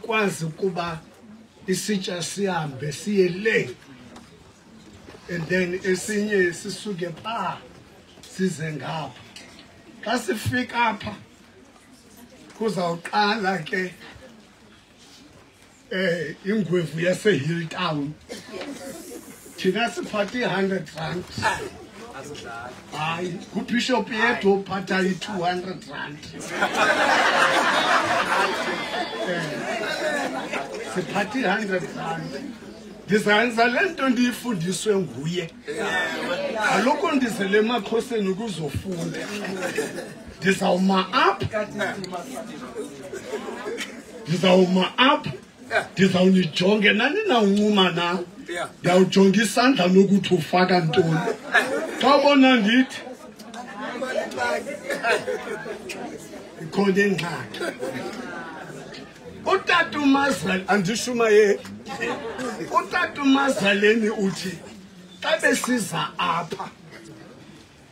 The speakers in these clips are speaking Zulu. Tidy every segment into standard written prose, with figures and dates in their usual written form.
sikwazi kuba isitsha sihambe siye le, and then esinye sisuke pha size ngapha. Xa sifika apha kuzawuqala ke ingwevu yase Hilltown. Thina siphatha 100 rand. Hayi, uBishop yedwa uphatha 200 rand. Siphatha 100 rand. Ndizenza lento ndiyifundiswe nguye. Aloko ndizele emakhoseni ukuzofunda. Ndizawuma up. Ndizawunijonge nani na uncuma na. Ndiyawujonga isandla nokuthi ufaka ntoni. Xa ubona ndithi ikhona ingxaki. Utata uMazali andishumayeli. Utata uMazaleni uthi xa besiza apha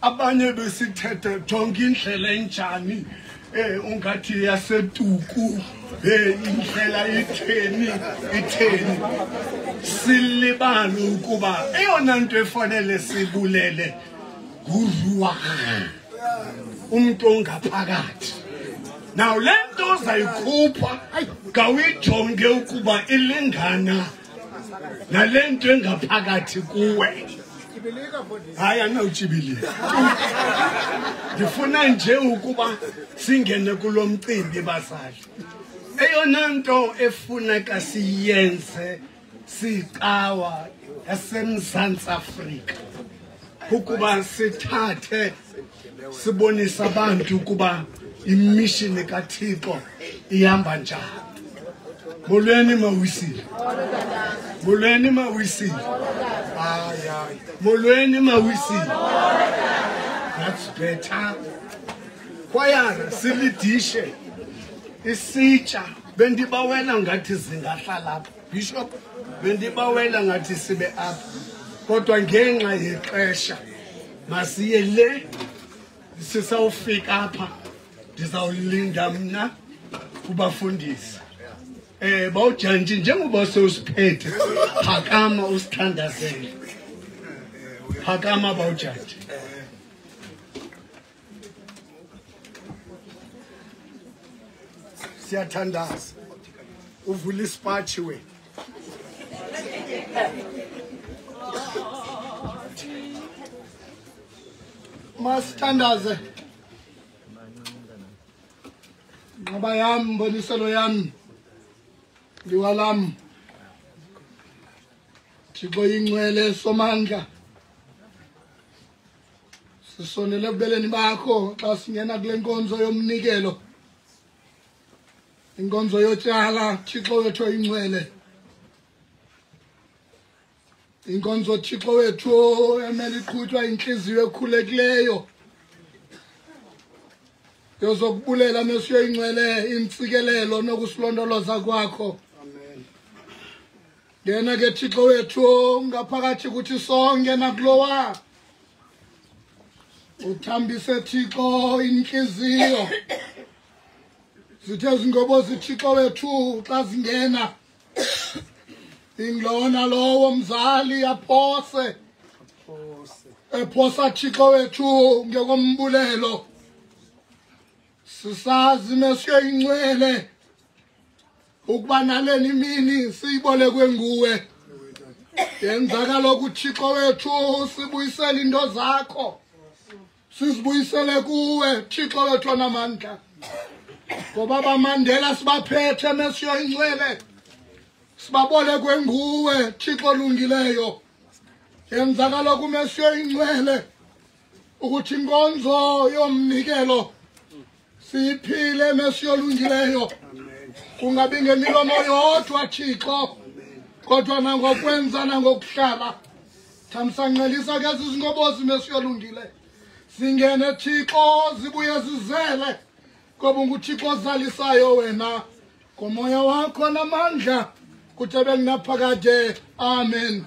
abanye besithethe jonga indlela enjani ungathi yaseTuku indlela itheni silibala ukuba eyona nto efanele sibulele nguruwa umuntu ongaphakathi. Now lento ozayikhupha ngawuyijonge ukuba ilingana nalento engaphakathi kuwe. Hayi anawutsibilika. Ndifuna nje ukuba singene kulo mcimbi bazali. Eyona nto efuneka siyenze siqawa yaseMzantsi Afrika ukuba sithathe sibonisa abantu ukuba imission kaThixo ihamba njani. Molweni mawisile. Molweni mawisile. Hayi. Molweni mawisile. That's better. Kwayara silidishe isitsha bendibawela ngathi zingahlala apha. Bishop bendibawela ngathi sibe apha. Kodwa ngenxa yexesha masiye le sisawufika apha. Ndizawulinda mna kubafundisi. Bawujantshi njengoba sewusiphethe phakama usithandazele. Phakama bawujantshi. Siyathandaza. Uvula isipatshi we. Masithandaze. Ngoba yami mboniselo yami liwalam Thixo ingcwele somandla sisonele kubeleni bakho xa singena kule nkonzo yomnikelo inkonzo yotyala Thixo wethu ingcwele inkonzo Thixo wethu emele iqhutywa inhliziyo ekhulekileyo yozokubulela mesiyo ingcwele intsikelelo nokusilondoloza kwakho. Amen. Ngena ke Thixo wethu ngaphakathi kuthi sonke nakulowa uthambise Thixo inhliziyo zithe zingobo zithixo wethu xa zingena ingilona lowo mzali aphose ephosa Thixo wethu ngekombulelo sisazi mesiyo ingcwele ukuba naleni imini siyibolekwe nguwe yenzakalo kuThixo wethu sibuyisele into zakho sizibuyisele kuwe Thixo wethu namandla ngoba baMandela sibaphethe mesiyo ingcwele sibabolekwe nguwe Thixo olungileyo yenzakalo kumesiyo ingcwele ukuthi inkonzo yomnikelo siphile mesiyo olungileyo kungabi ngemilomo yodwa Thixo kodwa nangokwenza nangokuhlala thamsanqelisa ke izingobozi mesiyo olungile singene Thixo zibuye zizele ngoba unguThixo ozalisayo wena ngomoya wakho namandla kuthebe kunaphakade amen.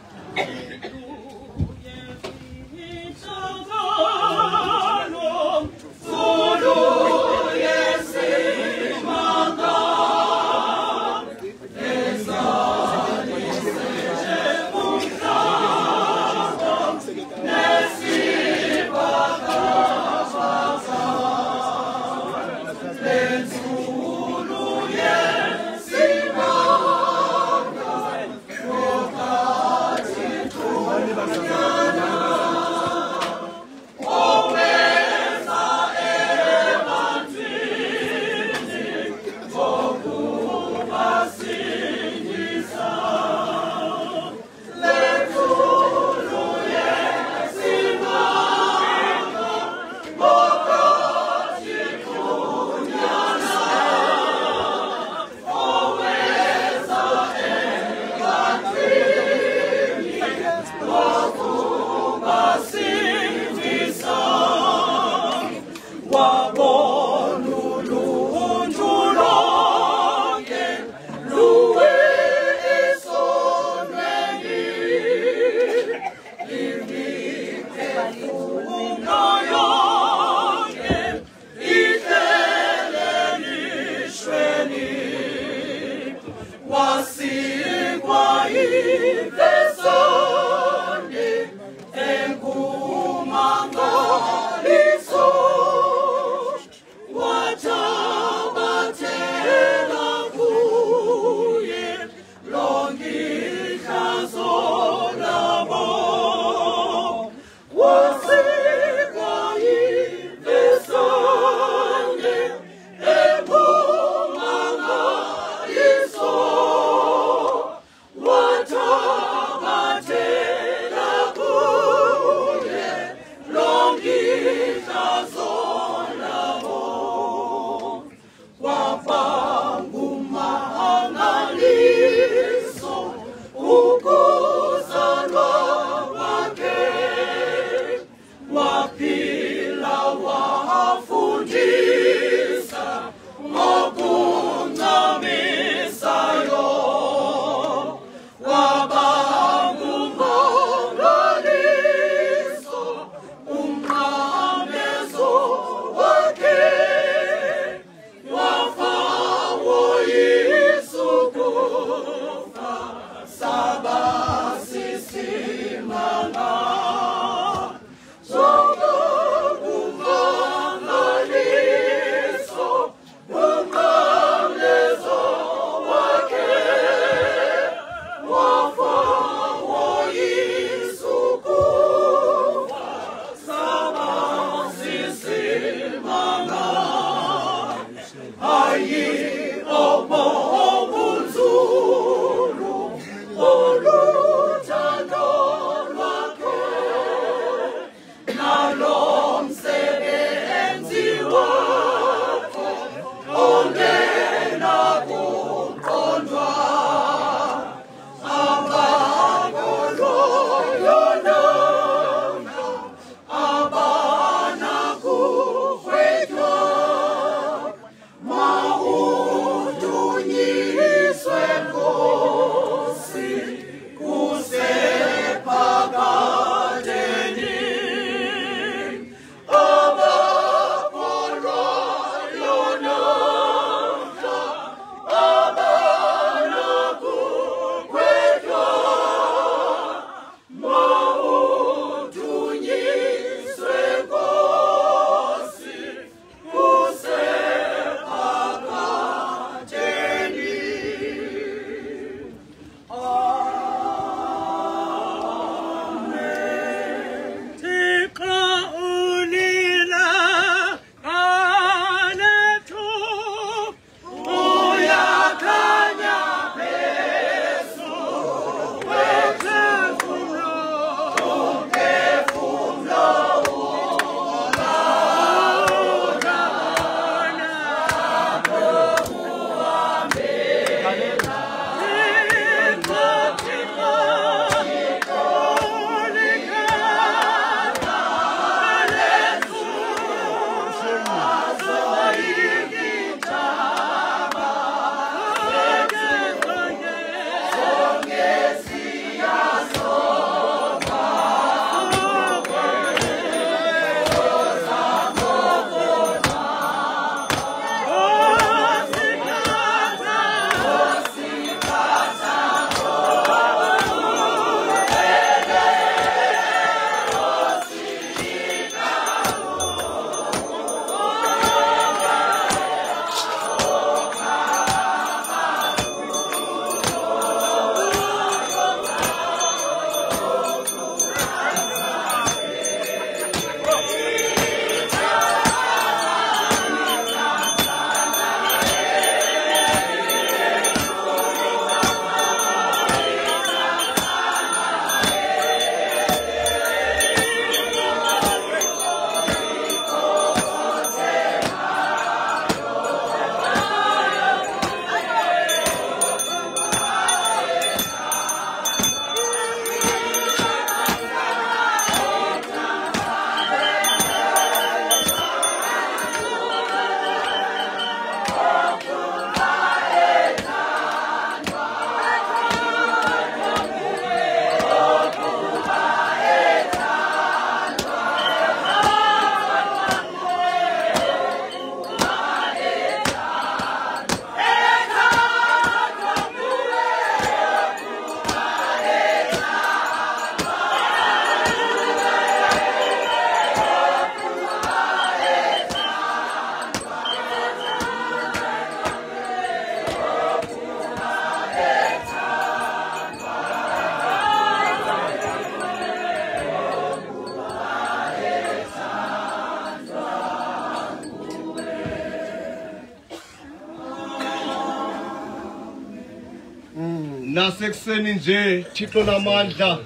nasekuseni nje Thixo namandla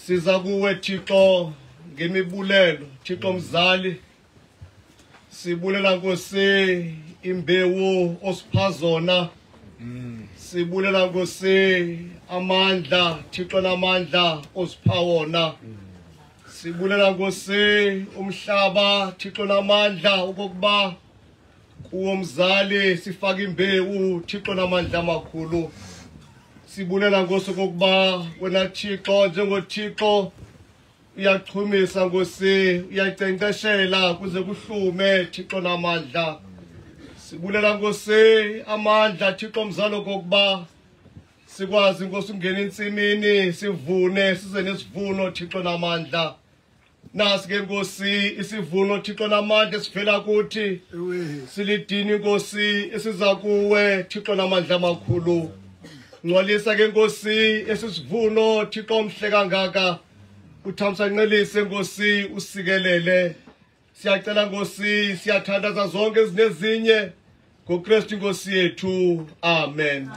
siza kuwe Thixo ngemibulelo Thixo mzali sibulela Nkosi imbewu osiphazona sibulela Nkosi amandla Thixo namandla osiphawona sibulela Nkosi umhlaba Thixo namandla ukuba kuwo mzali sifaka imbewu Thixo namandla amakhulu sibulela Nkosi ukuba wena Thixo njengoThixo uyachumisa Nkosi uyacenkeshela kuze kuhlume Thixo namandla sibulela Nkosi amandla Thixo mzalo kokuba sikwazi Nkosi ungena insimini sivune size nesivuno Thixo namandla nasi ke Nkosi isivuno Thixo namandla sivela kuthi silidini Nkosi esiza kuwe Thixo namandla amakhulu ngcwalisa ke Nkosi esisivuno Thixo omhle kangaka uthamsa nqelise Nkosi usikelele siyacela Nkosi siyathandaza zonke ezinezinye ngoKristu Nkosi yethu amen.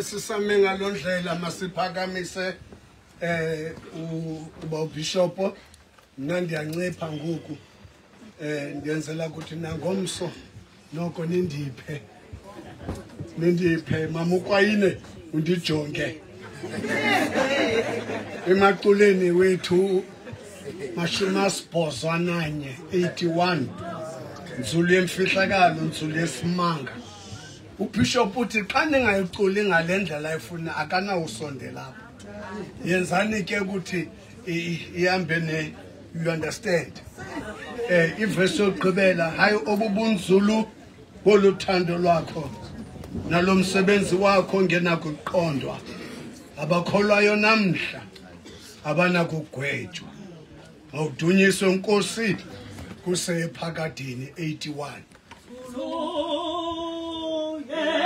Sisame ngalondlela masiphakamise uba ubishop mnandi yancipha ngoku ndiyenzela ukuthi nangomso noko nindiphe mama ukwayine undijonge emaculeni wethu 81 nzulu yemfihlakalo nzulu yesimanga uBishop uthi xa ningayiculi ngalendlela efuna akanawusondela lapha yenzani ke ukuthi ihambe ne you understand iverse yokugqibela hayi obubunzulu boluthando lwakho nalomsebenzi wakho ngenakuqondwa abakholwayo namhla abanakugwetshwa awudunyiswe Nkosi kusephakadini 81 Yeah.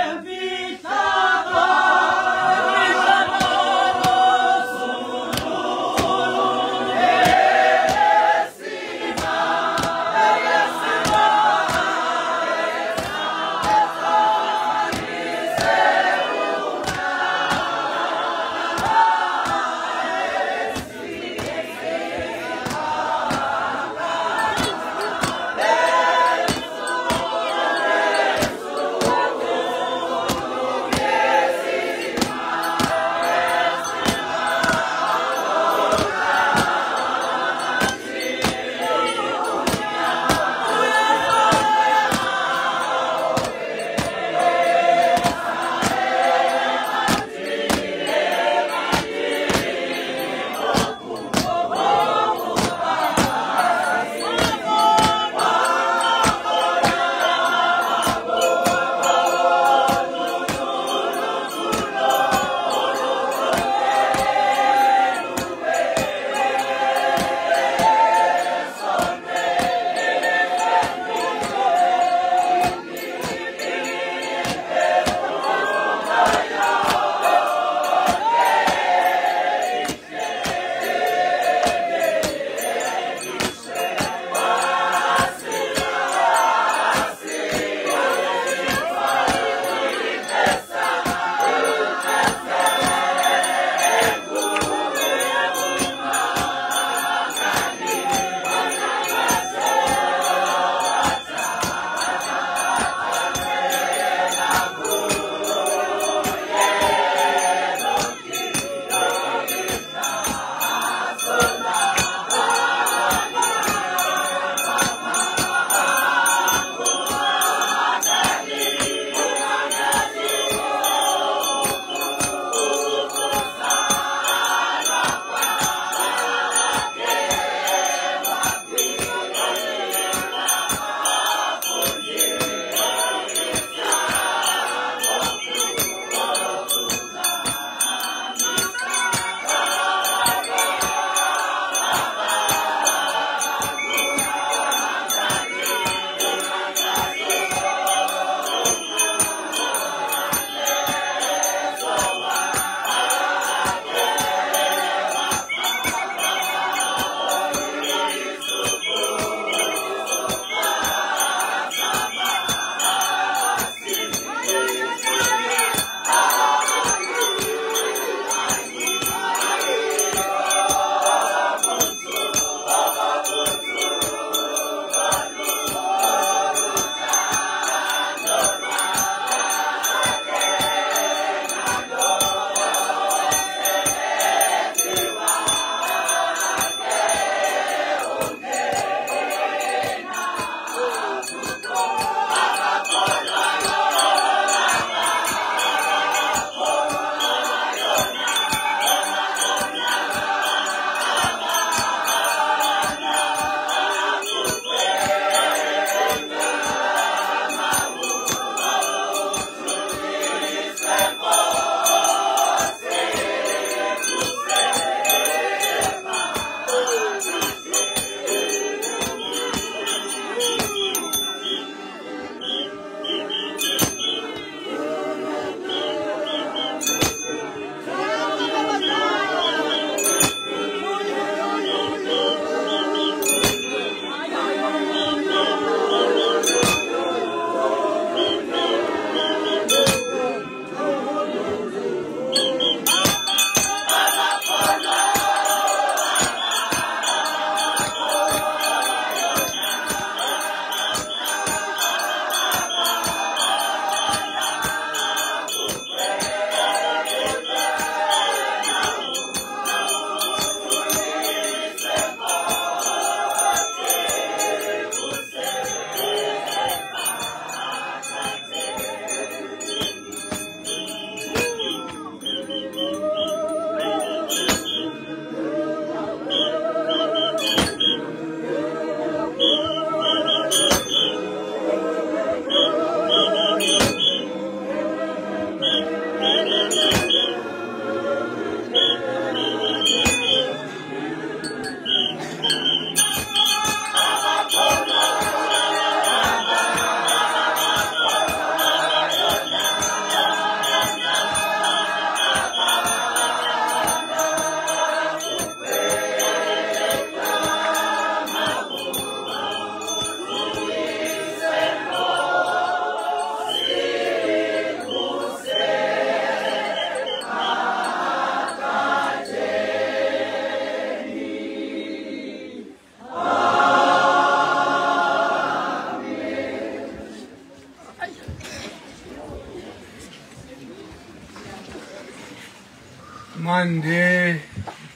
Mande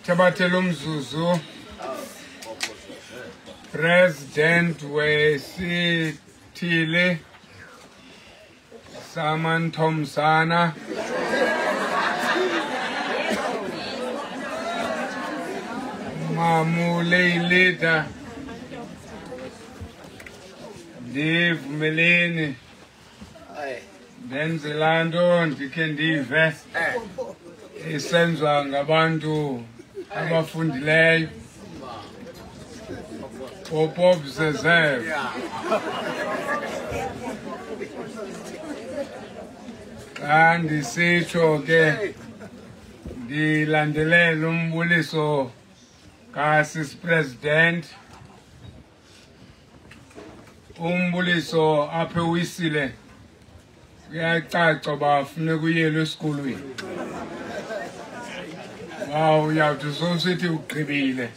Tabatelo Mzuzu President Wesithile Saman Thomsana Mamule Leader Dave Melini Benzilando ndike ndive isenzwa ngabantu abafundileyo Bob Zezev xa ndisitsho ke ndilandelela umbuliso kaSisi President umbuliso apha ewisile kuyacaca bafune kuyelwe esikolweni wow uyawuthi sosithi ugqibile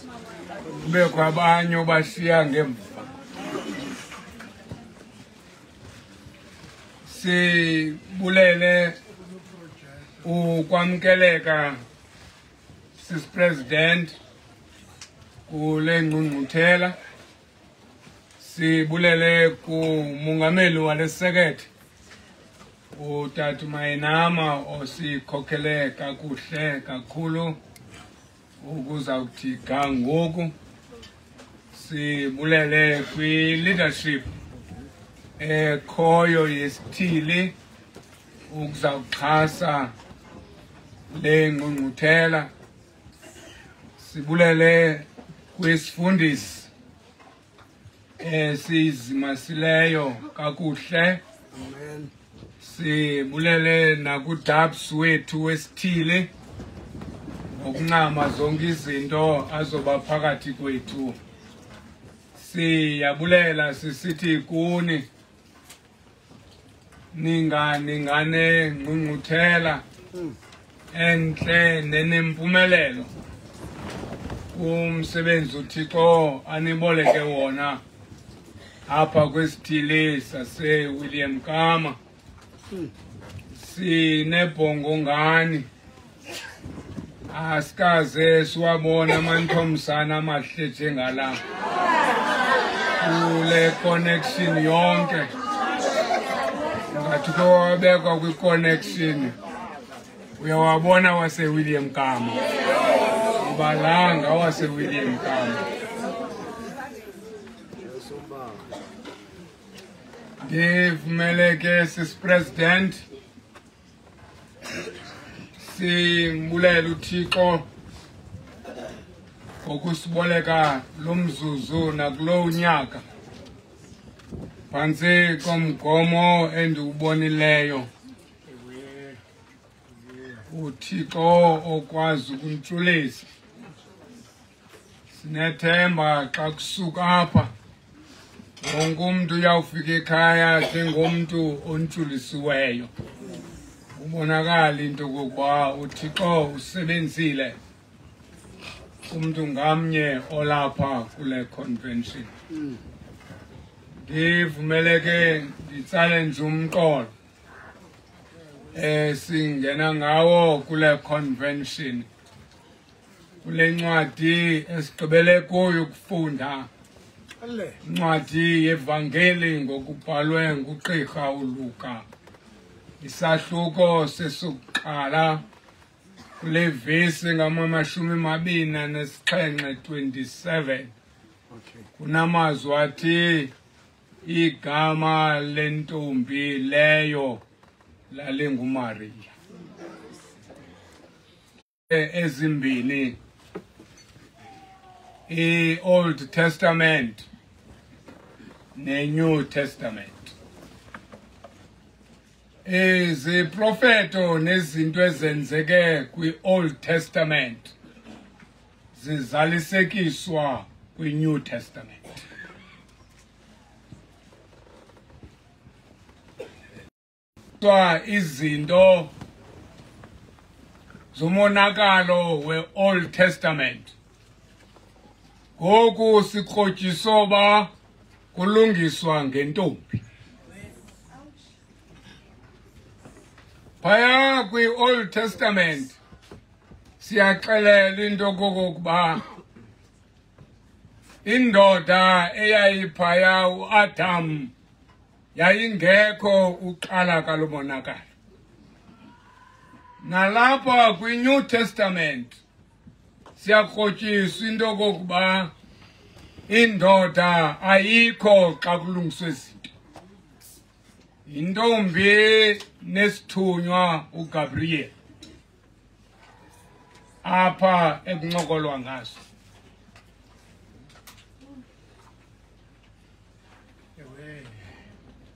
kubekho abanye obashiya ngemva sibulele ukwamkeleka Sisi President kule ngqungquthela sibulele kumongameli walesekethe uTata Mayinama osikhokhele kakuhle kakhulu ukuzawuthi ga ngoku sibulele kwi-leadership ekhoyo yesithili ukuzawuxhasa le ngqungquthela sibulele kwisifundisi esizimasileyo kakuhle sibulele nakudabs wethu wesithili ngokuncama zonke izinto azoba phakathi kwethu siyabulela sisithi kuni ningane ngqungquthela enhle nenempumelelo umsebenzi uThixo aniboleke wona apha kwesithili saseWilliam Kama sinebhongo ngani asikaze siwabona amantombazana amahle njengala kule connection yonke ngathi kowabekwa kwi-connection uyawabona waseWilliam Kama ubalanga waseWilliam Kama ndivumele ke Sisi President simbulele uThixo ngokusiboleka lo mzuzu nakulo unyaka phantsi komgomo endiwubonileyo uThixo okwazi ukuntshulisa sinethemba xa kusuka apha wonke umntu uyawufika ekhaya njengomntu ontshulisiweyo ubonakala into kokuba uThixo usebenzile umntu ngamnye olapha kule convention ndivumeleke nditsale nje umqolo singena ngawo kule convention kule ncwadi esigqibele kuyo ukufunda incwadi yevangeli ngokubhalwe nguGqirha uLuka isahluko sesokuqala kule vesi ngama-27 27 kunamazwi athi igama lentombi leyo lalinguMaria ezimbini i-Old Testament ne-New Testament iziprofeto nezinto ezenzeke kwi-Old Testament zizalisekiswa kwi-New Testament izinto zomonakalo we-Old Testament ngoku sikrotyiswa ba kulungiswa ngentombi phaya kwi-Old Testament siyaxelela into kokuba indoda eyayiphaya uAdam yayingekho uqala kalobonakala. Nalapha kwi-New Testament siyakrotyiswa into kokuba indoda ayikho xa kulungiswe izinto. Intombi nesithunywa uGabriel apha ekuncokolwa ngaso.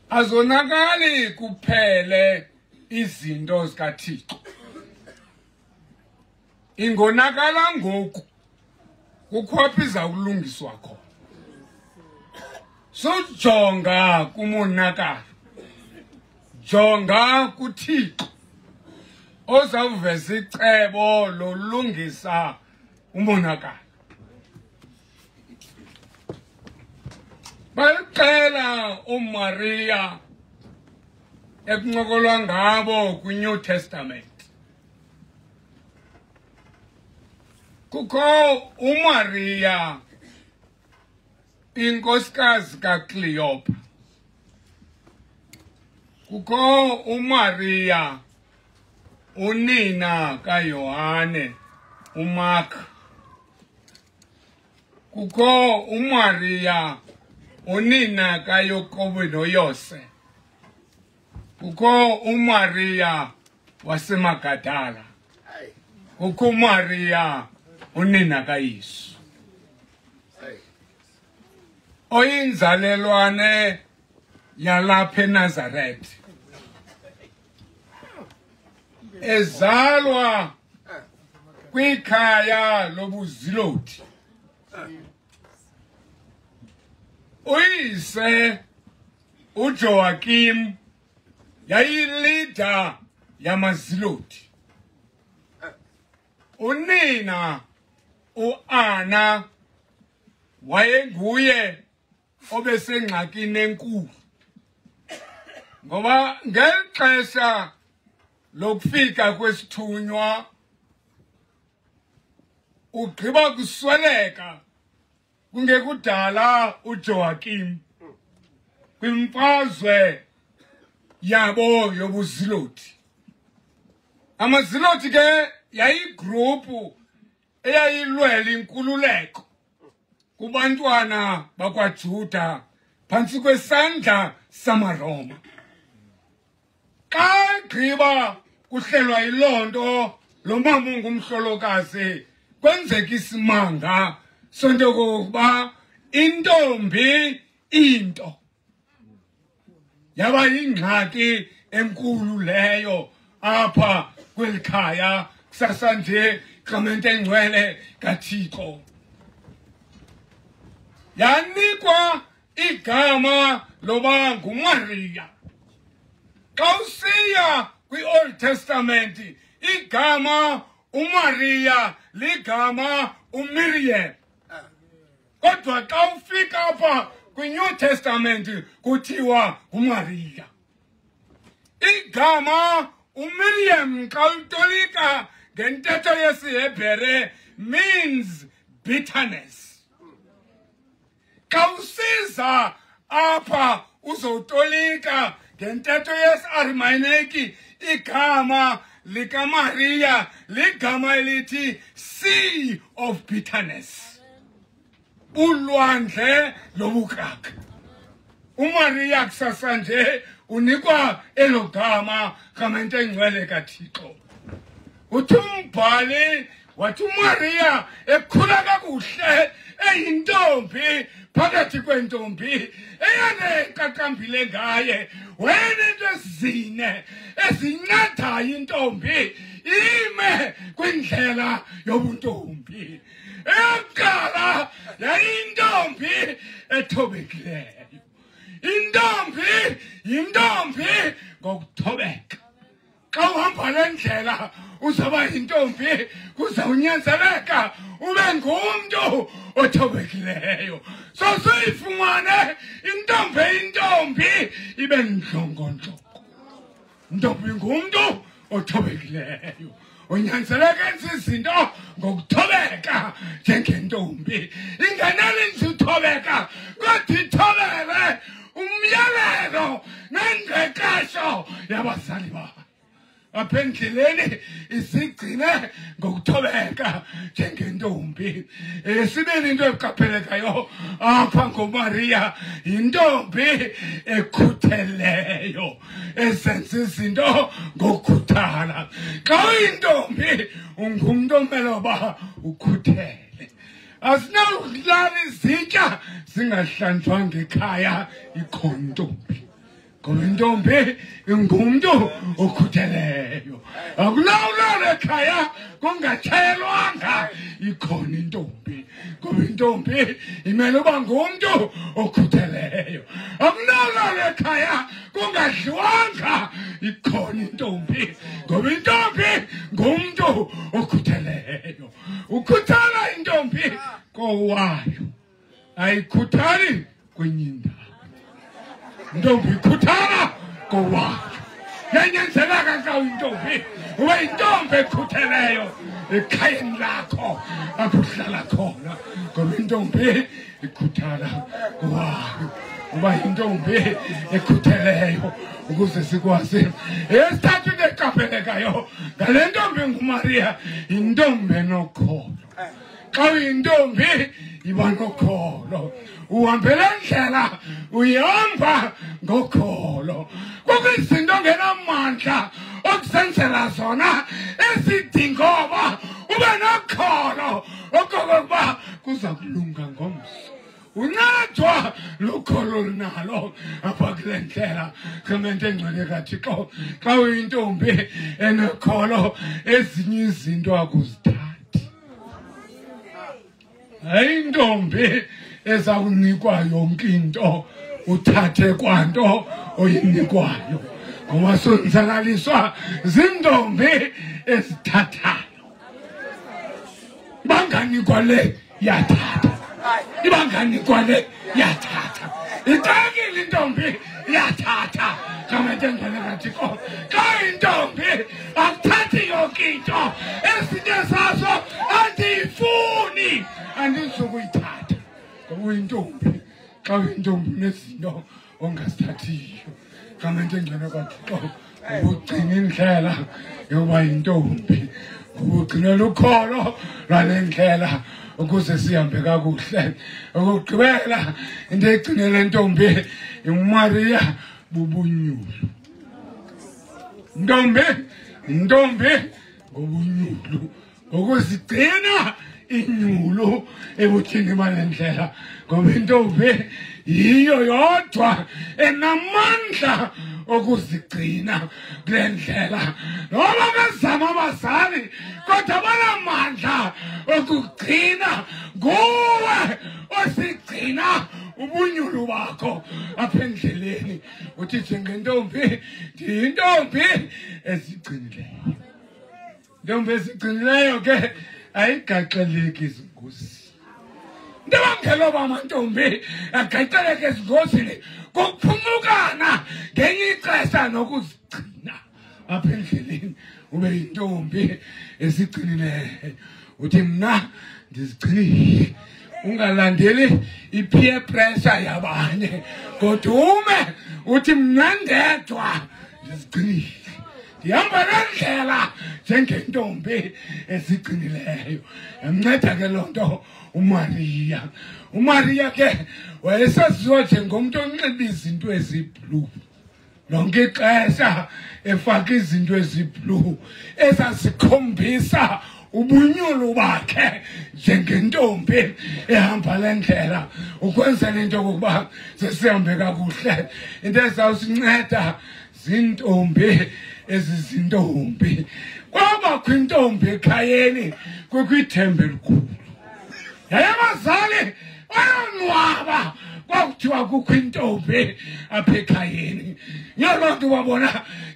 Azonakali kuphele izinto zikaThixo. Ingonakala ngoku kukhwaphiza ukulungiswa khona. Sojonga kumonakalo. Jonga kuThixo ozawuveza icebo lolungisa umonakalo. Bayixela uMaria ekuncokolwa ngabo kwi-New Testament. Kukho uMaria inkosikazi kaCleopatra. Kukho uMaria unina kaYohane uMark. Kukho uMaria unina kaYakobo noYose. Kukho uMaria wasemagadala. Kukho uMaria unina kaYesu. Oyinzalelwane yalapha eNazaretha. Ezalwa kwikhaya lobuziloti. Uyise uJoakim yayilida yamaziloti. Unina uAnna wayenguye obesengxakini enkulu. Ngoba ngexesha lokufika kwesithunywa ugqiba kusweleka kungekudala uJoakim kwimfazwe yabo yobuziloti. Amaziloti ke yayigroupu eyayilwela inkululeko kubantwana bakwaJuda phantsi kwesandla samaRoma. Xa gqiba kuhlelwa ilonto lo mama ungumhlolokazi kwenzeka isimanga sonto kokuba intombi into. Yaba yingxaki enkulu leyo apha kwelikhaya kusasa nje Clemente engcwele kaThixo. Yanikwa igama loba nguMaria. Xa usiya kwi-Old Testament igama uMaria ligama uMiriam. Kodwa xa ufika apha kwi-New Testament kuthiwa uMaria. Igama uMiriam xa utolika ngentetho yesiHebhere means bitterness. Xa usiza apha uzotolika ngentetho yesi-Aramayiki igama likaMaria ligama elithi sea of bitterness. Ulwandle lobukaka. uMaria kusasa nje unikwa elo gama Clemente engcwele kaThixo. Uthi umbhali wathi uMaria ekhula kakuhle eyintombi phakathi kwentombi eyaneqaqambile ngaye wenento ezine ezincadayo intombi ime kwindlela yobuntombi. Eyokuqala yayintombi ethobekileyo. Intombi yintombi ngokuthobeka. Xa uhamba le ndlela uzaba yintombi kuzawunyanzeleka ube ngumntu othobekileyo. So suyifumane intombi ibe ndlongondlongo. Intombi ngumntu othobekileyo. unyanzeleke izinto ngokuthobeka njengentombi ingenele nje uthobeka kodwa ithobele umyalelo nengqeqesho yabazali bakho apha endleleni isigcine ngokuthobeka njengentombi esibeni into eqaphelekayo apha ngoMaria yintombi ekhutheleyo esenza izinto ngokukhuthala xa uyintombi ungumntu omele uba ukhuthele asinawulala izitya zingahlanjwanga ekhaya ikhona intombi ngoba intombi ingumntu okhutheleyo akunawulala ekhaya kungatshayelwanga ikhona intombi ngoba intombi imele uba ngumntu okhutheleyo akunawulala ekhaya kungadliwanga ikhona intombi ngoba intombi ngumntu okhutheleyo ukhuthala intombi kowayo ayikhuthali kwenye indawo intombi ikhuthala kowayo yanyanzeleka xa uyintombi ube yintombi ekhutheleyo ekhayeni lakho apho uhlala khona ngoba intombi ikhuthala kowayo uba yintombi ekhutheleyo ukuze sikwazi esithathu into eqaphelekayo ngale ntombi nguMaria yintombi enokholo xa uyintombi iba nokholo uhambela ndlela uyihamba ngokholo kukho izinto ongenamandla okusenzela zona ezidingoba ube nokholo okokokuba kuza kulunga ngomso uncedwa lukholo lunalo apha kule ndlela kamente engcwele kaThixo xa uyintombi enokholo ezinye izinto akuzithathi hayi intombi ezawunikwa yonke into uthathe kwanto oyinikwayo ngoba sonzakaliswa zintombi ezithathayo banganikwa le yathatha ibanganikwa le yathatha icakile intombi yathatha kamente engcwele kaThixo xa intombi akuthathi yonke into ezinye zazo andiyifuni andizokuyithatha ngoba uyintombi xa uyintombi unezinto ongazithathiyo kamente engcwele kaThixo ubugcina indlela yoba yintombi ubugcinela ukholo lwale ndlela ukuze sihambe kakuhle okugqibela into egcinele ntombi uMaria bubunyulu intombi ngobunyulu ngokuzigcina inyulu ebuthini bale ndlela ngoba intombi yiyo yodwa enamandla okuzigcina kule ndlela noba bezama abazali kodwa banamandla okugcina nguwe osigcina ubunyulu bakho apha endleleni uthi njengentombi ndiyintombi ezigcinileyo intombi ezigcinileyo ke ayigaxeleki izingozini into ebangela uba amantombi agaxeleke ezingozini kokuphumukana ngenye ixesha nokuzigcina apha endleleni ube yintombi ezigcinileyo uthi mna ndizigcinile ungalandeli i-peer pressure yabanye kodwa ume uthi mna ndedwa ndizigcinile ndihamba nendlela njengentombi ezigcinileyo yamnceda ke loo nto uMaria ke wayesaziwa njengomntu onxiba izinto eziblue lonke ixesha efaka izinto eziblue ezazikhombisa ubunyulu bakhe njengentombi ehamba le ndlela ukwenzela into yokokuba sesihambe kakuhle into ezawusinceda zintombi ezizintombi kwabakho intombi ekhayeni kukwithemba elikhulu yaye abazali bayonwaba kwakuthiwa kukho intombi apha ekhayeni yiyo loo nto babona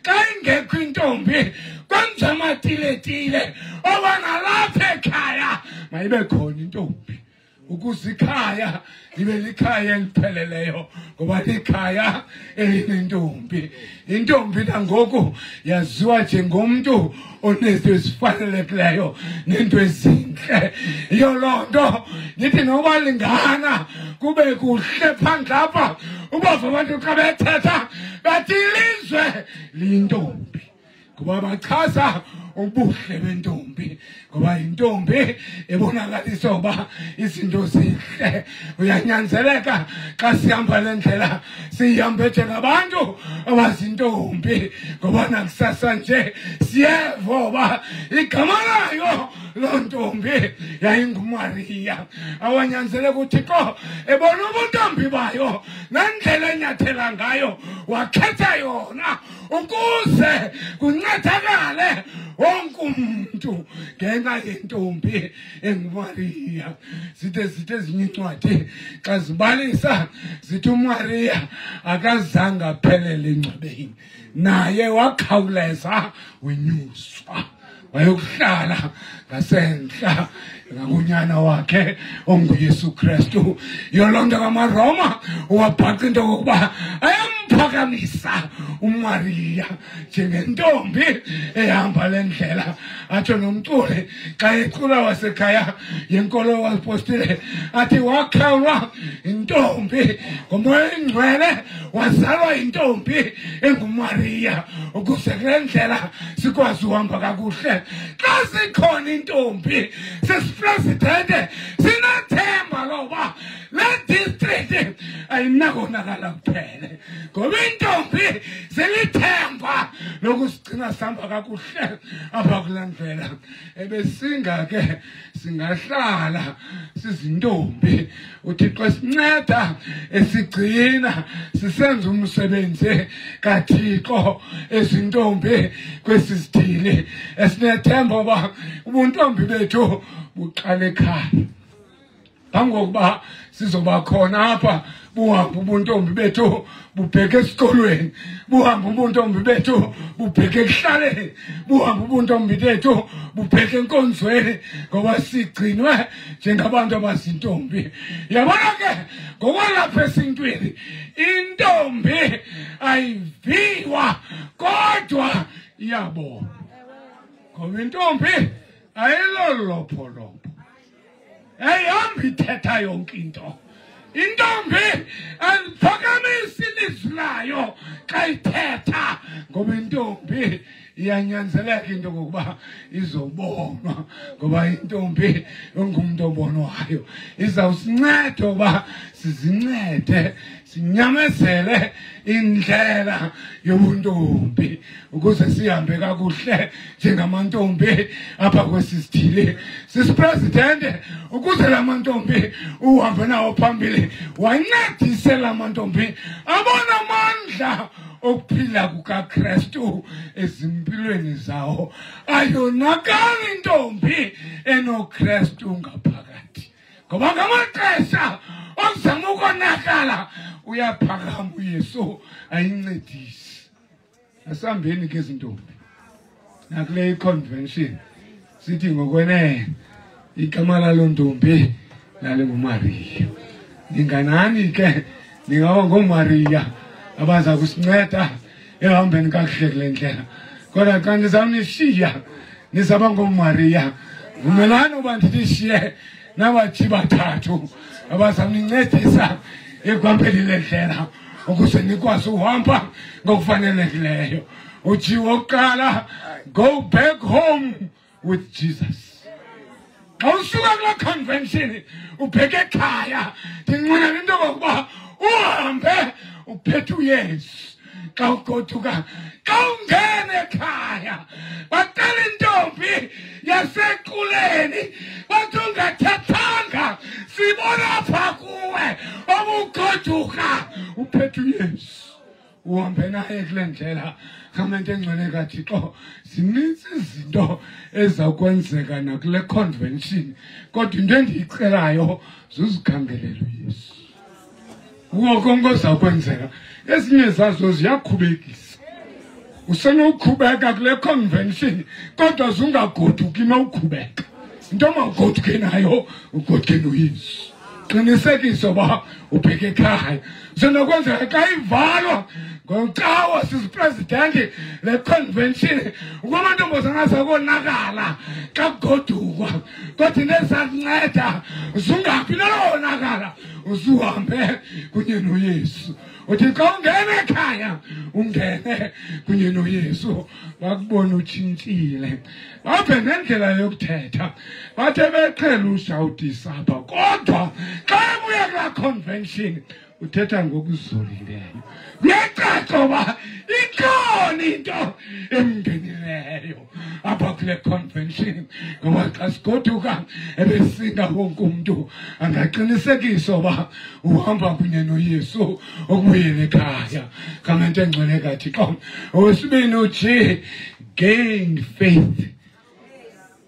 xa ingekho intombi kwenza amatiletile oba nalapha ekhaya mayibe khona intombi ukuze ikhaya libe likhaya elipheleleyo ngoba likhaya elinentombi. Intombi nangoku yaziwa njengomuntu onezinto ezifanelekileyo nento ezinhle. Yiyo loo nto ndithi noba lingana kube kuhle phandle apha ubava abantu xa bethetha bathi ilizwe liyintombi ngoba bachaza ubuhle bentombi ngoba intombi ebonakalisa uba izinto zihle. Uyanyanzeleka xa sihamba le ndlela sihambe njengabantu abazintombi ngoba nakusasa nje siyeva uba igama layo loo ntombi yayinguMariya. Awanyanzeleka uThixo ebona ubuntombi bayo nendlela enyathela ngayo wakhetha yona ukuze kuncedakale wonke umuntu ngenxa yentombi enguMariya. Zithe ezinye incwadi xa zibalisa zithi uMariya akazange aphelele engcwabeni, naye wakhawuleza wenyuswa wayokuhlala ngasentla ngakunyana wakhe onguYesu Kristu. Yiyo loo nto kaMaroma wabhaqa into yokuba ayamphakamisa uMariya njengentombi ehamba le ndlela. Atsho nomculi xa ecula wasekhaya yenkolo wapostile athi wakhawulwa intombi ngomoya oyingcwele wazalwa intombi enguMariya ukuze kule ndlela sikwazi uhamba kakuhle. Xa sikhona intombi sesipresidente sinathemba loba le district ayinakonakala kuphele ngoba intombi zilithemba lokusigcina sihamba kakuhle apha kule ndlela. Ebesinga ke singahlala sizintombi uThixo esinceda esigcina sisenza umsebenzi kaThixo ezintombi kwesi sidili esinethemba uba ubuntombi bethu buqala ekhaya. Bangokuba sizoba khona apha buhambe ubuntombi bethu bubheke esikolweni, buhambe ubuntombi bethu bubheke ekuhlaleni, buhambe ubuntombi bethu bubheke enkonzweni ngoba sigcinwe njengabantu abazintombi. Yabona ke ngokwalapha esintwini intombi ayiviwa kodwa iyabonwa ngoba intombi ayilolopholopho ehambi ithetha yonke into. Intombi ayiphakamisi ilizwi layo xa ithetha ngoba intombi iyanyanzeleka into kokuba izobonwa ngoba intombi ungumuntu obonwayo. Izawusinceda uba sizincede sinyamezele indlela yobuntombi ukuze sihambe kakuhle njengamantombi apha kwesi sidili. Sisipresidente ukuze la mantombi uhambe nawo phambili wancedise la mantombi abona amandla okuphila kukaKristu ezimpilweni zawo. Ayonakali intombi enoKristu ngaphakathi ngoba ngamaxesha okuzama ukonakala uyaphakama uYesu ayincedise. Asihambeni ke izintombi nakule convention sithi ngokwenene igama lalo ntombi lalinguMariya. Ninganani ke ningawa ngoMariya abaza kusinceda ehambeni kakuhle kule ndlela. Kodwa xa ndizawunishiya nizaba ngoMariya vumelani uba ndishiye nabathi bathathu abazawunincedisa ekuhambeni le ndlela ukuze nikwazi uhamba ngokufanelekileyo. Uthi wokuqala, go back home with Jesus. Xa usuka kula convention ubheke ekhaya ndinqwenela into yokokuba uhambe uphethe uYesu. Xa ugoduka xa ungena ekhaya baqala intombi yasequleni bathi ungathethanga sibona pha kuwe obugoduka uphethe uYesu uhambe naye kule ndlela. Ngamente engcwele kaThixo zininzi izinto ezakwenzeka nakule convention kodwa into endiyicelayo zuzikhangelela uYesu. Kuwo konke ozakwenzeka ezinye zazo ziyaqhubekisa. Usenoqhubeka kule convention kodwa zungagoduki noqhubeka. Into mawugoduke nayo ugoduke noYesu. qinisekisa uba ubheke ekhaya sinokwenzeka xa ivalwa ngocawa sisipresidenti le convention ukuba amantombazana azakonakala xa kugodukwa kodwa into ezakunceda uzungabi nolonakala uzuhambe kunye noYesu uthi xa ungena ekhaya ungene kunye noYesu bakubona utshintshile babe nendlela yokuthetha bathe beqhela ushawutisa apha kodwa xa ebuya kulaa convention uthetha ngokuzolileyo kuyacaca uba ikhona into emngenileyo apha kule convention ngoba xa sigoduka ebesinga wonke umntu angaqinisekisa uba uhamba kunye noYesu okubuyela ekhaya kamente engcwele kaThixo. Owesibini uthi gain faith.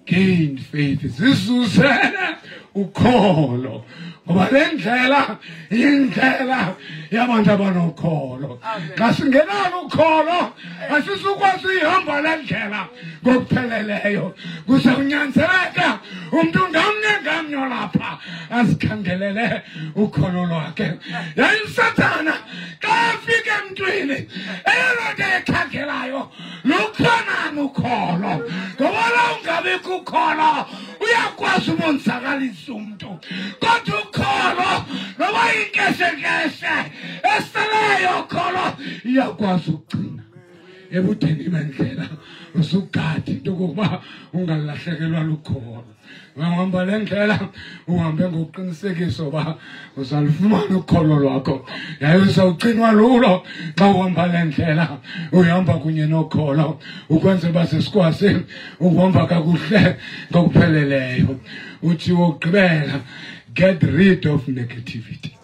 Gain faith. Zizuzele ukholo ngoba le ndlela yindlela yabantu abanokholo. Xa singenalo ukholo asisukwazi uyihamba le ndlela ngokupheleleyo kuzawunyanzeleka umntu ngamnye lapha azikhangelele ukholo lwakhe. Yaye uSathana xa efika emntwini eyona nto ekhangelayo lukhonani ukholo ngoba la ungabikho ukholo uyakwazi umonzakalisa umntu kodwa ukholo noba yinkeshekeshe eseleyo ukholo iyakwazi ukugcina ebudeni bendlela usugadi into kokuba ungalahlekelwa lukholo. Ungahamba le ndlela uhambe ngokuqinisekisa uba uzalufumana ukholo lwakho yaye uzawugcinwa lulo xa uhamba le ndlela uhamba kunye nokholo ukwenzela uba sesikwazi ukuhamba kakuhle ngokupheleleyo. Uthi wokugqibela get rid of negativity.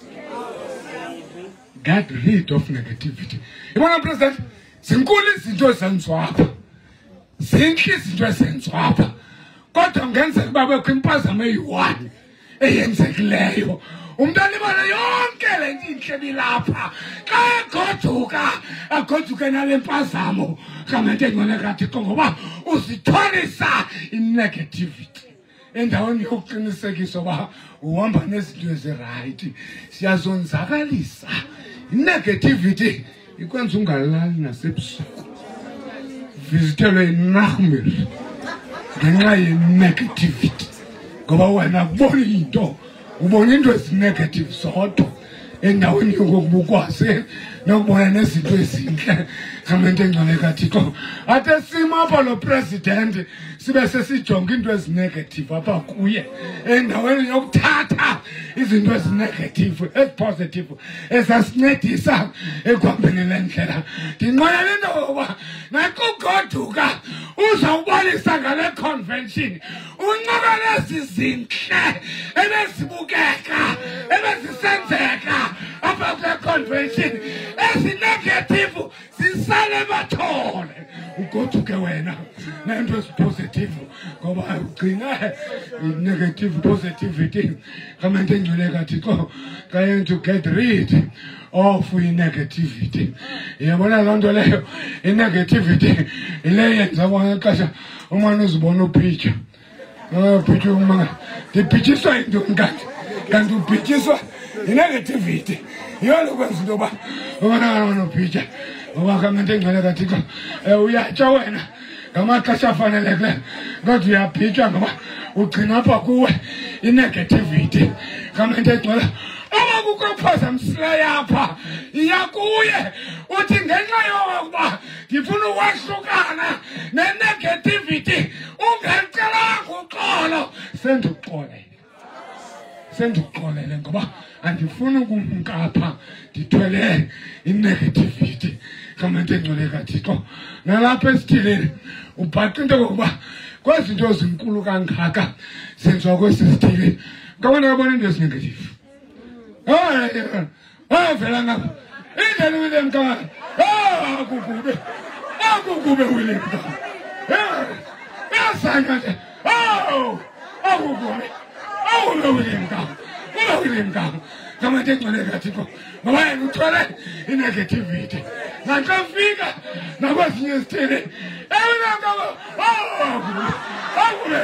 Get rid of negativity. Ibona President zinkulu izinto ezenziwa apha zinhle izinto ezenziwa apha kodwa ngenzeka uba bekho impazamo eyi-1 eyenzekileyo umntu alibala yonke le nto intle bilapha xa egoduka agoduke nale mpazamo kamente engcwele kaThixo ngoba uzithwalisa inegativity endaweni yokuqinisekisa uba uhamba nezinto ezirayithi. Siyazonzakalisa inegativity ikwenza ungalali nasebusuku vizitelwe yinahmeri ngenxa yenegativity ngoba wena kubona into ubona into ezinegative zodwa endaweni yokokuba ukwazi nokubona nezinto ezinhle kamente engcwele kaThixo. Ate sima apha lo president sibe sesijonga into ezinegative apha kuye endaweni yokuthatha izinto ezinegative ezipositive ezasincedisa ekuhambeni le ndlela. Ndinqwenela into yokuba nakugoduka uzawubonisa ngale convention uncoka lezi zintle ebezibukeka ebezisenzeka apha kule convention ezinegative zisale bathole ugoduke wena nento ezipositive ngoba ugcine negative positivity kamente engcwele kaThixo trying to get rid of negativity. Yabona loo nto leyo inegativity ile yenza kwangexesha umane uzibona upitcha upitcha uma ndipitchiswa yintoni kanti upitchiswa inegativity yona kwenza into yoba ubonakala upitcha ngoba kamente engcwele kaThixo uyatya wena ngamaxesha afanelekileyo kodwa uyapitchwa ngoba ugcina apha kuwe inegativity kamente engcwele oba kukho phazamisile yapha iyakuye uthi ngenxa yokuba ndifuna ukwahlukana nenegativity ungencelanga uxolo sendikuxolele ngoba andifuni ukumkapha ndithwele inegativity kamente engcwele kaThixo. Nalapha esithileni ubhaqa into yokuba kwezi zinto zinkulu kangaka zenziwa kwesi sithile ngabona kabona into ezinegative. Vela ngapha indlela William Kangaka akukube William Kangaka yasanya nje akukube William Kangaka William Kangaka kamente engcwele kaThixo ngoba yena uthwele inegativity naxa fika nakwezinye izithile akube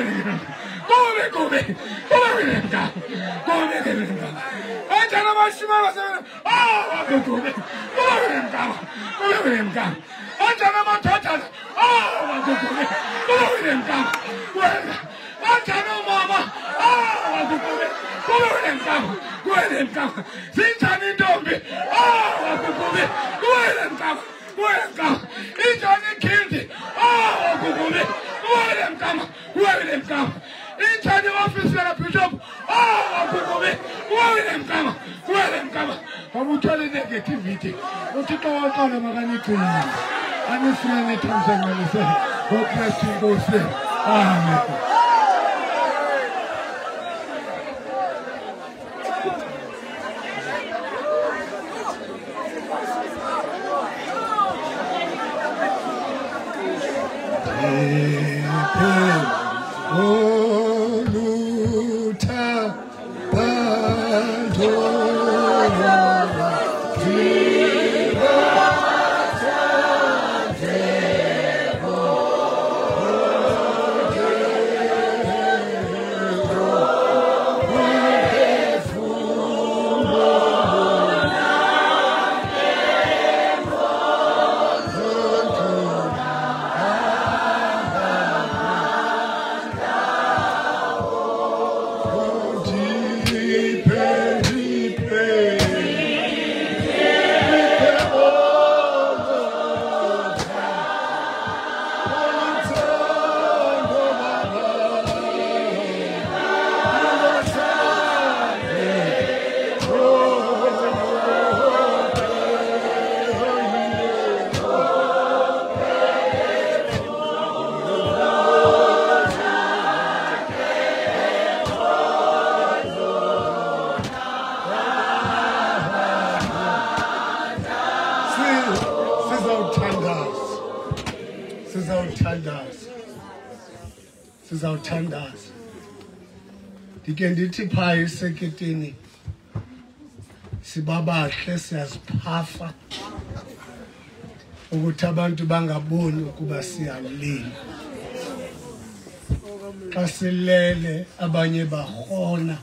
Sizawuthandaza. Ndike ndithi phaa eseketeni sibabahle siyaziphafa ukuthi abantu bangaboni ukuba siyalila. Xa silele abanye bahona,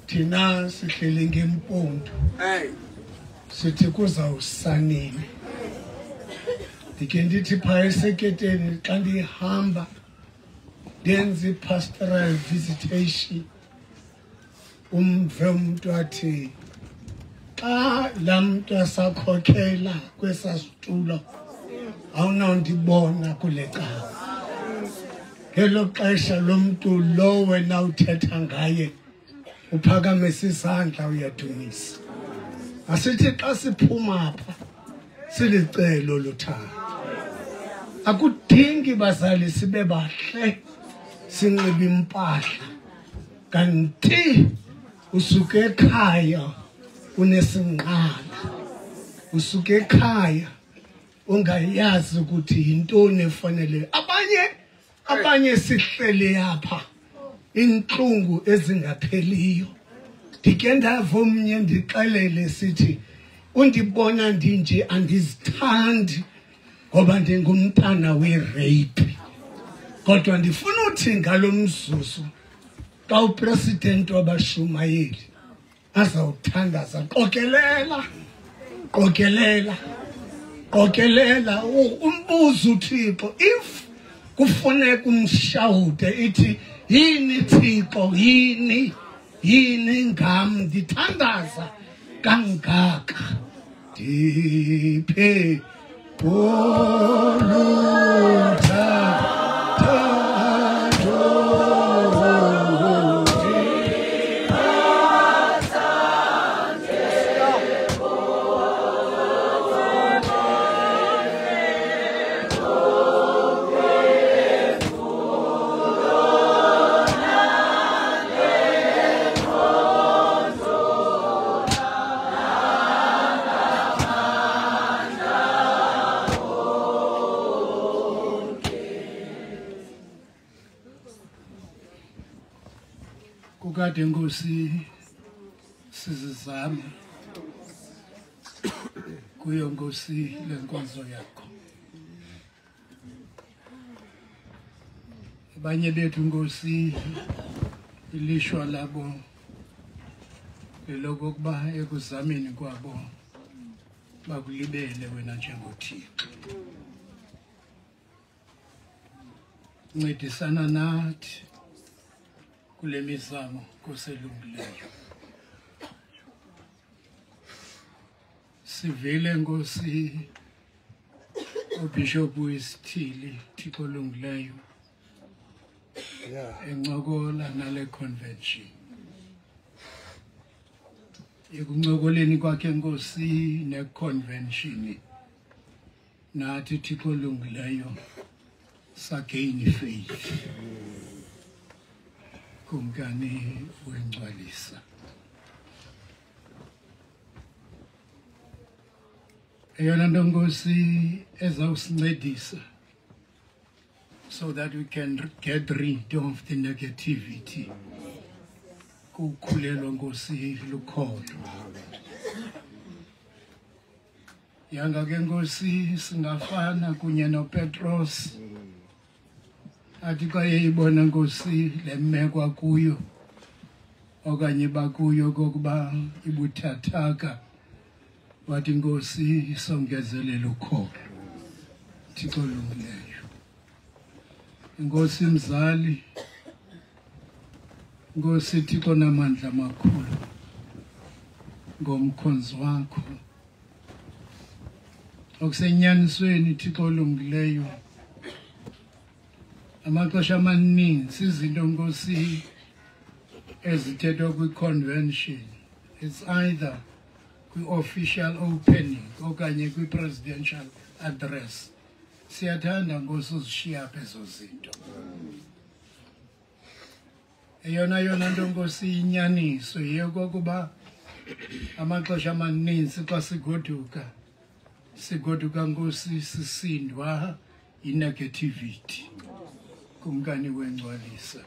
thina sihleli ngempundu sithi kuzawusanini. Ndike ndithi phaa eseketeni xa ndihamba ndenze pastoral visitation, umve umuntu athi xa laa mntu asakhokhela kwesaa situlo awunawundibona kule cawa. Ngelo xesha lo mntu lo wena uthetha ngaye uphakamise isandla uyadumisa. Asithi xa siphuma apha silicelo lothando. Akudingi bazali sibe bahle sinxibe impahla, kanti usuke ekhaya unesinqala, usuke ekhaya ungayazi ukuthi yintoni efanele. Abanye sihlele apha inhlungu ezingapheliyo. Ndike ndava omnye ndixelele sithi undibona ndinje andizithandi ngoba ndingumntana we-rape. Kodwa ndifuna uthi ngalo mzuzu xa upresident wabashumayeli azawuthandaza, qokelela umbuzo uThixo if kufuneka umshawude ithi yini Thixo, yini ngam ndithandaza kangaka, ndiphe kukade Nkosi sizizama kuyo Nkosi lenkonzo yakho. abanye bethu Nkosi ilishwa labo leloko kuba ekuzameni kwabo bakulibele wena njengoThixo. Ncedisana nathi kule mizamo koselungileyo. Sivile Nkosi uBishop Wesithili Thixo olungileyo encokola nale convention. Ekuncokoleni kwakhe Nkosi ne convention nathi Thixo olungileyo sagain faith kumkani wengcwalisa. Eyona nto Nkosi ezawusincedisa so that we can get rid of the negativity. Kukhulelwa Nkosi lukholo. Yanga ke Nkosi singafana kunye noPetros. Athi xa eyibona Nkosi le meko kuyo okanye bakuyo kokuba ibuthathaka wathi Nkosi isongezelele ukholo. Thixo olungileyo. Nkosi mzali, Nkosi Thixo namandla amakhulu ngomkhonzi wakho. Okusenyanisweni Thixo olungileyo amaxesha amaninzi izinto Nkosi ezithethwa kwi-convention, it's either kwi-official opening okanye kwi-presidential address. Siyathanda Nkosi uzishiya apha ezo zinto. Eyona nto Nkosi inyaniso yeyokokuba amaxesha amaninzi xa sigoduka Nkosi sisindwa yi-negativity kumkani wengcwalisa.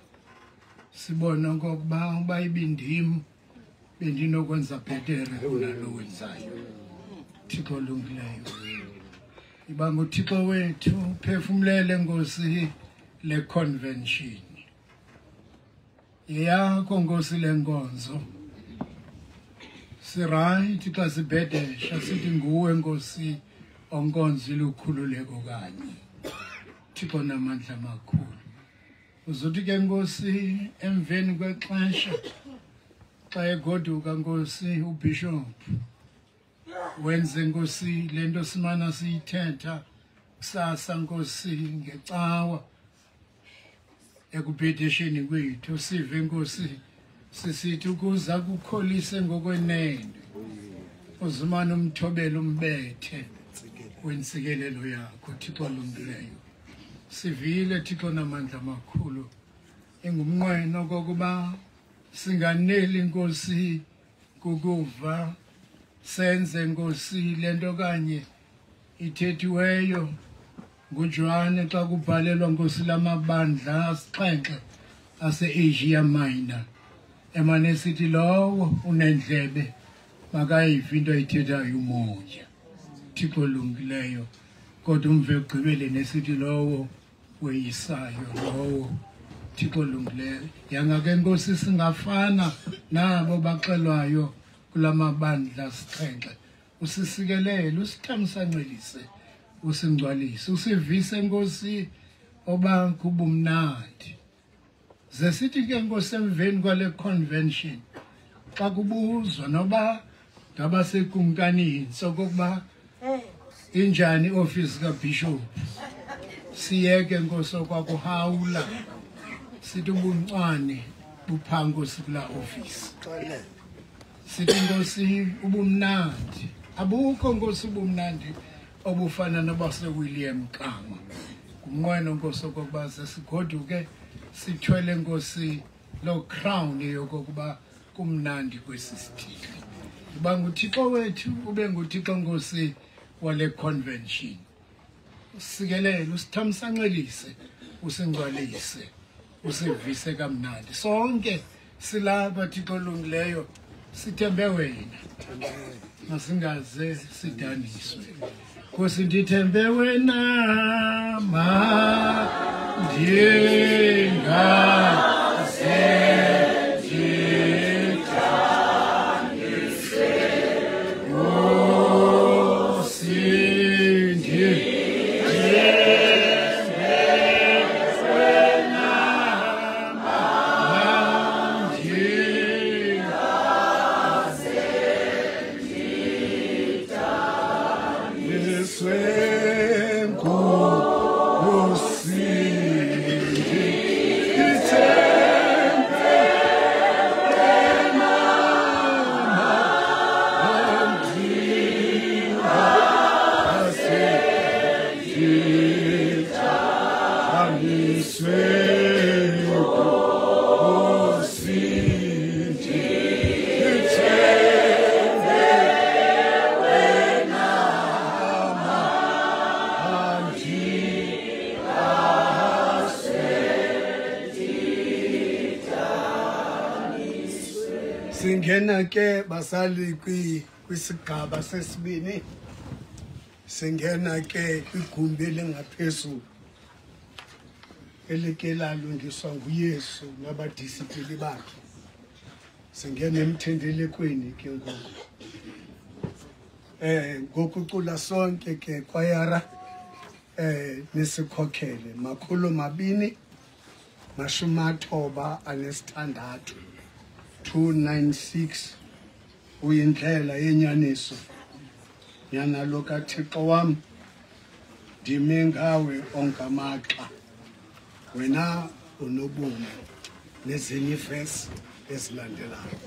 Sibona okokuba uba ibindim bendinokwenza bhetere kunalo wenzayo. Thixo olungileyo. Iba nguThixo wethu phefumlele Nkosi le convention. Yakho Nkosi le nkonzo. Sirayithi xa sibhedesha sithi nguwe Nkosi onkonzo ilukhululeko kanye. Thixo namandla amakhulu. Uzothi ke Nkosi emveni kwexesha xa egoduka Nkosi uBishop wenze Nkosi lento simana siyithetha kusasa Nkosi ngecawa ekubhedesheni kwethu sive Nkosi sisithi ukuza kukholise ngokwenene uzimana umthobela umbethe wentsikelelo yakho Thixo olungileyo. Sivile Thixo namandla amakhulu engumnqweno kokuba singaneli Nkosi kukuva senze Nkosi lento kanye ithethiweyo nguJohane xa kubhalelwa Nkosi lamabandla asixhenxe ase-Asia Minor emane sithi lowo unendlebe makayive into ayithethayo umoya. Thixo olungileyo kodwa umve ugqibeleni esithi lowo weyisayo lowo. Thixo olungileyo. Yanga ke Nkosi singafana nabo baxelwayo kulamabandla asixhenxe. Usisikelele, usithamsancelise, usingcwalise, usivise Nkosi oba kubumnandi. Ze sithi ke Nkosi emveni kwale convention xa kubuzwa noba ngaba sekumkanini sokokuba injani office kaBishop siyeke Nkosi okwakuhawula sithi ubuncwane buphankosi kula office. Sithi Nkosi ubumnandi abukho Nkosi ubumnandi obufana nobase William Kama. Kumnqweno Nkosi okokuba sesigoduke sithwele Nkosi lo crown yokokuba kumnandi kwesisithili. Uba nguThixo wethu ube nguThixo Nkosi wale convention. Usikelele, usithamsancelise, usingcwalise, usivise kamnandi. Sonke silapha Thixo olungileyo sithembe wena. Masingaze sidaniswe. Nkosi ndithembe wena mandingaze ndithandise Nkosi ndithembe wena mandingaze ndithandise Singena ke basali kwisigaba sesibini singena ke kwigumbi lengaphezulu elike lalungiswa nguYesu nabadisipili bakhe singena emthendelekweni ke ngokucula sonke ke kwayara nesikhokhele 296 296 uyindlela yenyaniso yana lo kaThixo wam ndime ngawe ongamaxa wena unobomi nezinye iverse ezilandelayo